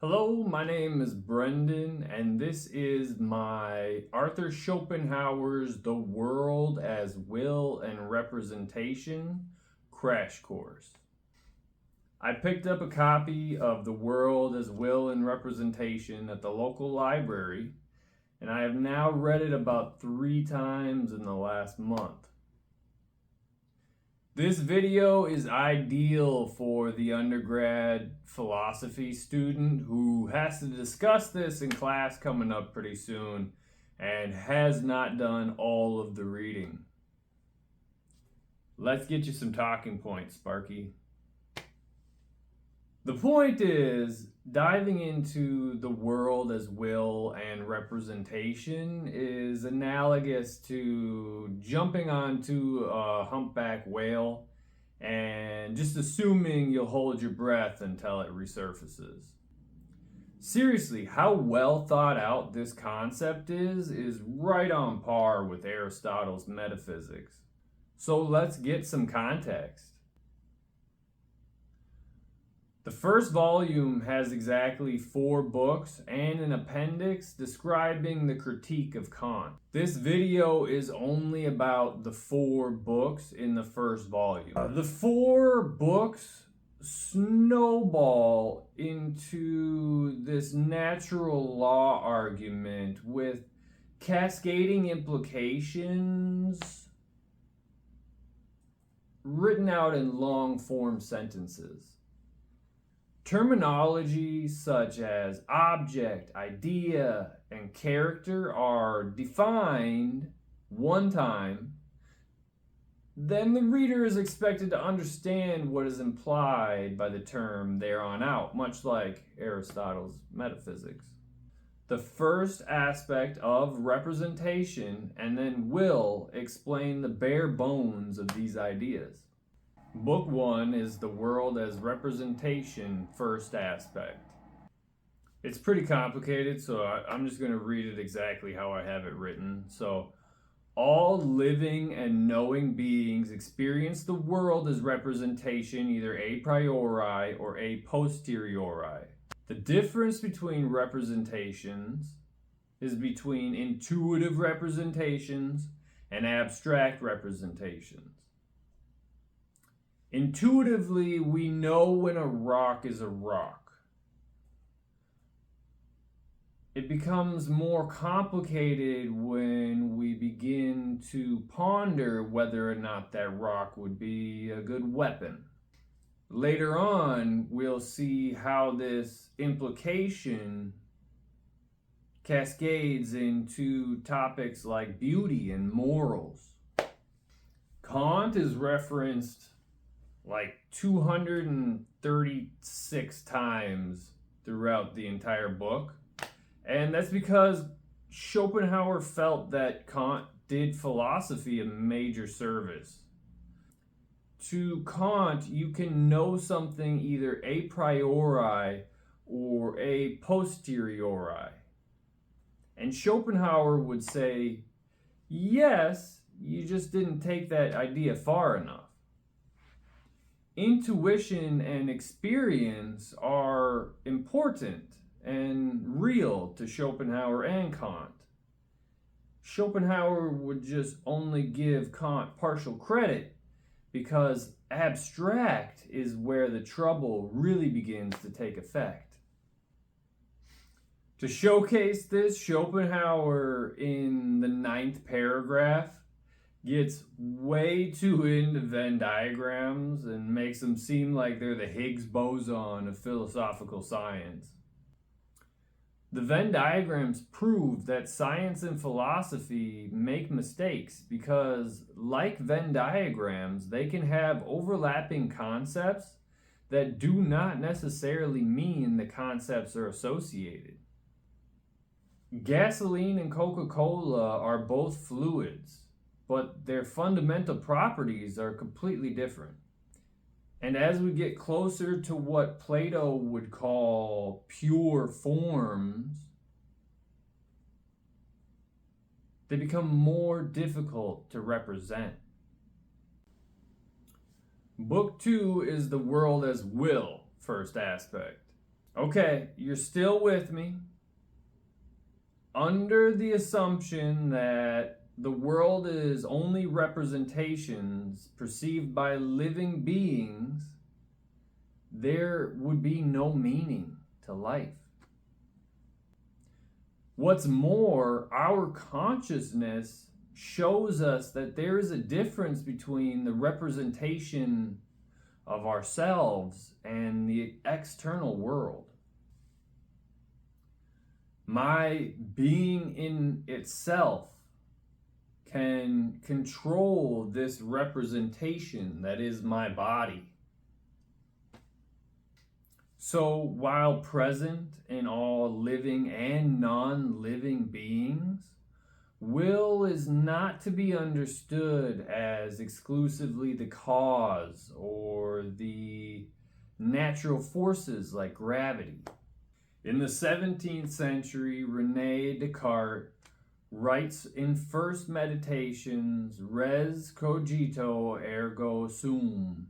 Hello, my name is Brendan, and this is my Arthur Schopenhauer's The World as Will and Representation crash course. I picked up a copy of The World as Will and Representation at the local library, and I have now read it about 3 times in the last month. This video is ideal for the undergrad philosophy student who has to discuss this in class coming up pretty soon and has not done all of the reading. Let's get you some talking points, Sparky. The point is, diving into the world as will and representation is analogous to jumping onto a humpback whale and just assuming you'll hold your breath until it resurfaces. Seriously, how well thought out this concept is right on par with Aristotle's metaphysics. So let's get some context. The first volume has exactly 4 books and an appendix describing the critique of Kant. This video is only about the 4 books in the first volume. The 4 books snowball into this natural law argument with cascading implications written out in long form sentences. Terminology such as object, idea, and character are defined one time, then the reader is expected to understand what is implied by the term there on out, much like Aristotle's metaphysics. The first aspect of representation and then will explain the bare bones of these ideas. Book 1 is the world as representation first aspect. It's pretty complicated, so I'm just going to read it exactly how I have it written. So, all living and knowing beings experience the world as representation either a priori or a posteriori. The difference between representations is between intuitive representations and abstract representations. Intuitively, we know when a rock is a rock. It becomes more complicated when we begin to ponder whether or not that rock would be a good weapon. Later on, we'll see how this implication cascades into topics like beauty and morals. Kant is referenced like 236 times throughout the entire book. And that's because Schopenhauer felt that Kant did philosophy a major service. To Kant, you can know something either a priori or a posteriori. And Schopenhauer would say, yes, you just didn't take that idea far enough. Intuition and experience are important and real to Schopenhauer and Kant. Schopenhauer would just only give Kant partial credit because abstract is where the trouble really begins to take effect. To showcase this, Schopenhauer in the 9th paragraph gets way too into Venn diagrams and makes them seem like they're the Higgs boson of philosophical science. The Venn diagrams prove that science and philosophy make mistakes because, like Venn diagrams, they can have overlapping concepts that do not necessarily mean the concepts are associated. Gasoline and Coca-Cola are both fluids, but their fundamental properties are completely different. And as we get closer to what Plato would call pure forms, they become more difficult to represent. Book 2 is the world as will first aspect. Okay, you're still with me. Under the assumption that the world is only representations perceived by living beings, there would be no meaning to life. What's more, our consciousness shows us that there is a difference between the representation of ourselves and the external world. My being in itself can control this representation that is my body. So while present in all living and non-living beings, will is not to be understood as exclusively the cause or the natural forces like gravity. In the 17th century, René Descartes writes in First Meditations, res cogito ergo sum.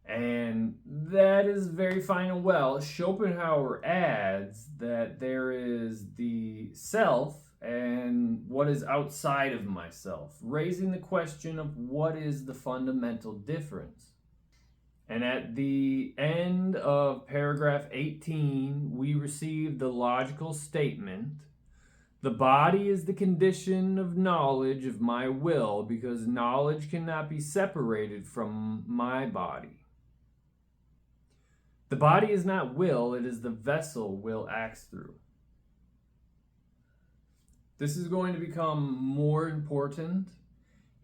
And that is very fine and well. Schopenhauer adds that there is the self and what is outside of myself, raising the question of what is the fundamental difference. And at the end of paragraph 18, we receive the logical statement, the body is the condition of knowledge of my will because knowledge cannot be separated from my body. The body is not will, it is the vessel will acts through. This is going to become more important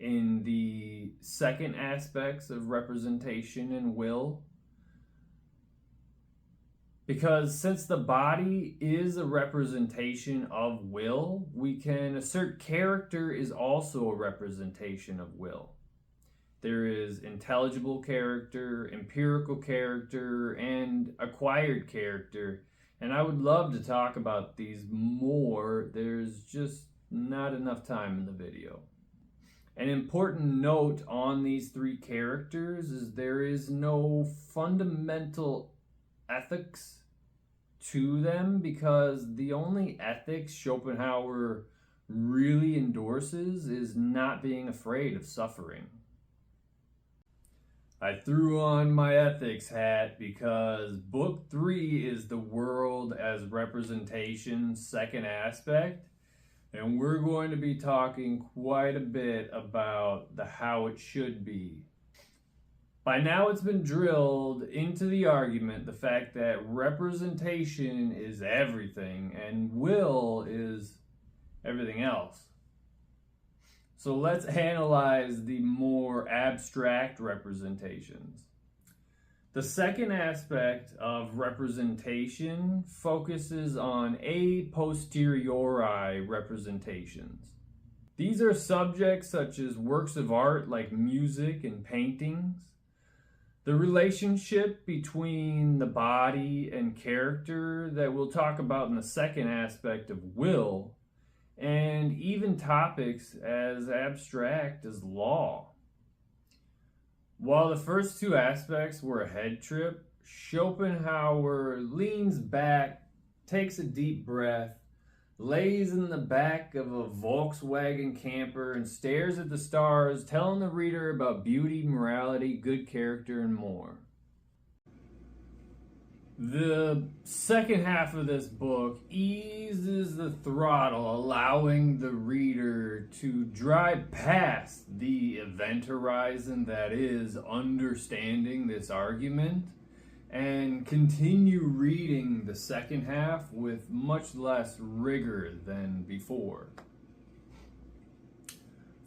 in the second aspects of representation and will. Because since the body is a representation of will, we can assert character is also a representation of will. There is intelligible character, empirical character, and acquired character. And I would love to talk about these more. There's just not enough time in the video. An important note on these three characters is there is no fundamental ethics to them because the only ethics Schopenhauer really endorses is not being afraid of suffering. I threw on my ethics hat because book 3 is the world as representation, second aspect, and we're going to be talking quite a bit about the how it should be. By now it's been drilled into the argument the fact that representation is everything and will is everything else. So let's analyze the more abstract representations. The second aspect of representation focuses on a posteriori representations. These are subjects such as works of art like music and paintings, the relationship between the body and character that we'll talk about in the second aspect of will, and even topics as abstract as law. While the first two aspects were a head trip, Schopenhauer leans back, takes a deep breath, lays in the back of a Volkswagen camper and stares at the stars, telling the reader about beauty, morality, good character, and more. The second half of this book eases the throttle, allowing the reader to drive past the event horizon that is understanding this argument and continue reading the second half with much less rigor than before.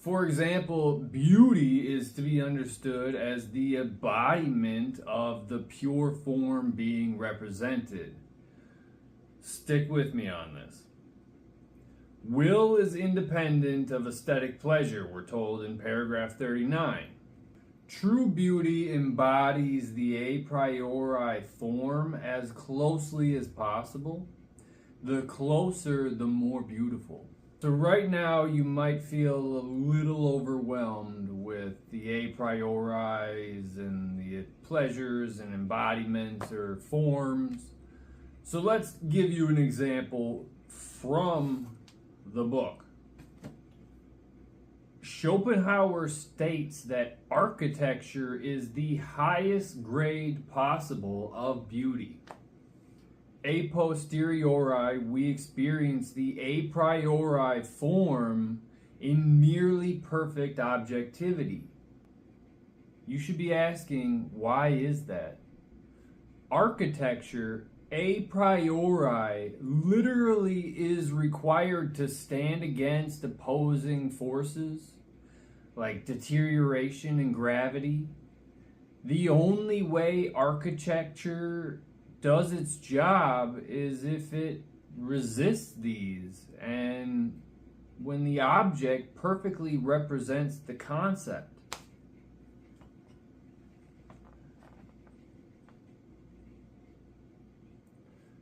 For example, beauty is to be understood as the embodiment of the pure form being represented. Stick with me on this. Will is independent of aesthetic pleasure, we're told in paragraph 39. True beauty embodies the a priori form as closely as possible. The closer, the more beautiful. So right now you might feel a little overwhelmed with the a prioris and the pleasures and embodiments or forms. So let's give you an example from the book. Schopenhauer states that architecture is the highest grade possible of beauty. A posteriori, we experience the a priori form in nearly perfect objectivity. You should be asking, why is that? Architecture, a priori, literally is required to stand against opposing forces like deterioration and gravity. The only way architecture does its job is if it resists these, and when the object perfectly represents the concept.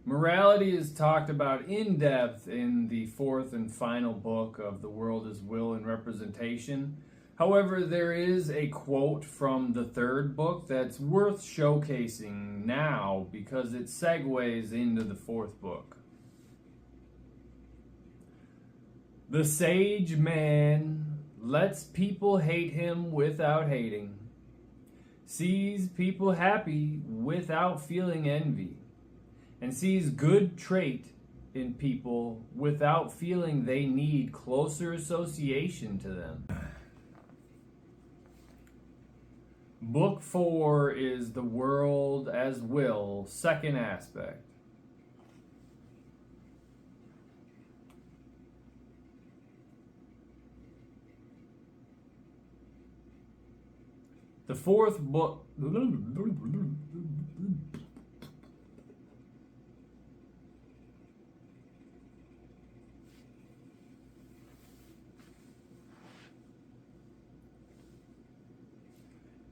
Morality is talked about in depth in the fourth and final book of The World as Will and Representation. However, there is a quote from the third book that's worth showcasing now because it segues into the fourth book. The sage man lets people hate him without hating, sees people happy without feeling envy, and sees good trait in people without feeling they need closer association to them. Book 4 is The World as Will, second aspect. The fourth book.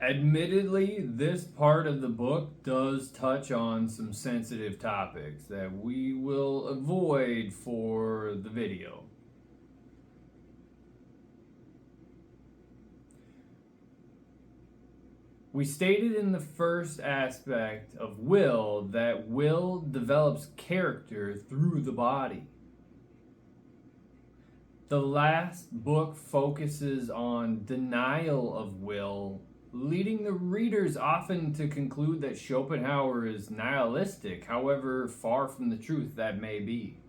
Admittedly, this part of the book does touch on some sensitive topics that we will avoid for the video. We stated in the first aspect of will that will develops character through the body. The last book focuses on denial of will, leading the readers often to conclude that Schopenhauer is nihilistic, however far from the truth that may be.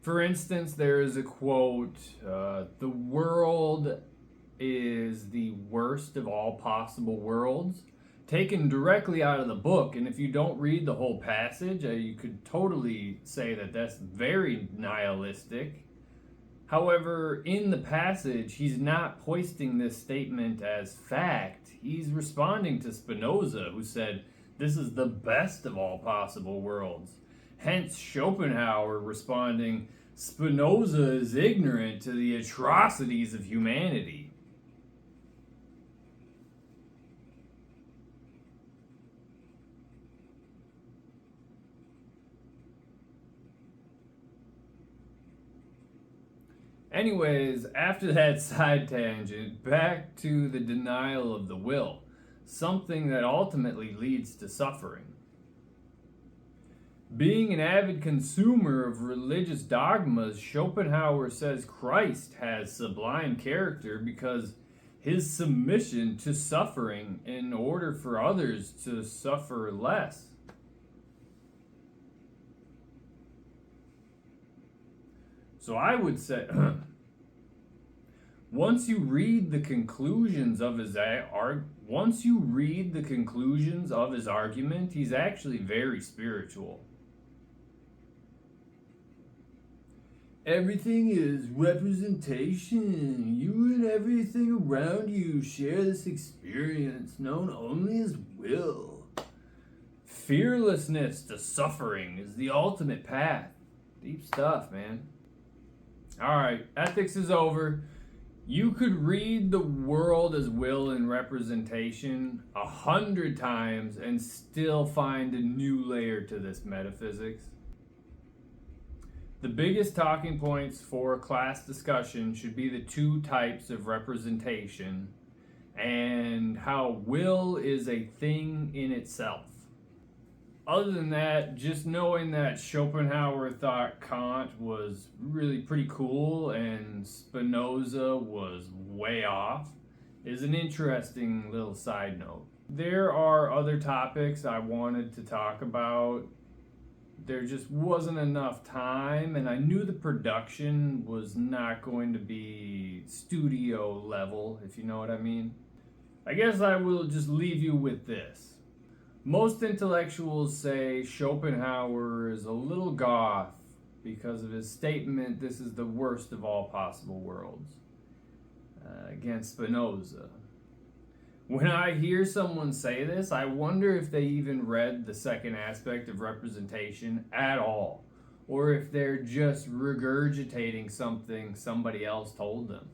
For instance, there is a quote, the world is the worst of all possible worlds, taken directly out of the book. And if you don't read the whole passage, you could totally say that that's very nihilistic. However, in the passage, he's not hoisting this statement as fact. He's responding to Spinoza, who said, this is the best of all possible worlds. Hence, Schopenhauer responding, Spinoza is ignorant to the atrocities of humanity. Anyways, after that side tangent, back to the denial of the will, something that ultimately leads to suffering. Being an avid consumer of religious dogmas, Schopenhauer says Christ has sublime character because his submission to suffering in order for others to suffer less. So I would say, once you read the conclusions of his argument, he's actually very spiritual. Everything is representation. You and everything around you share this experience known only as will. Fearlessness to suffering is the ultimate path. Deep stuff, man. Alright, ethics is over. You could read The World as Will and Representation 100 times and still find a new layer to this metaphysics. The biggest talking points for a class discussion should be the two types of representation and how will is a thing in itself. Other than that, just knowing that Schopenhauer thought Kant was really pretty cool and Spinoza was way off is an interesting little side note. There are other topics I wanted to talk about. There just wasn't enough time, and I knew the production was not going to be studio level, if you know what I mean. I guess I will just leave you with this. Most intellectuals say Schopenhauer is a little goth because of his statement, "This is the worst of all possible worlds," against Spinoza. When I hear someone say this, I wonder if they even read the second aspect of representation at all, or if they're just regurgitating something somebody else told them.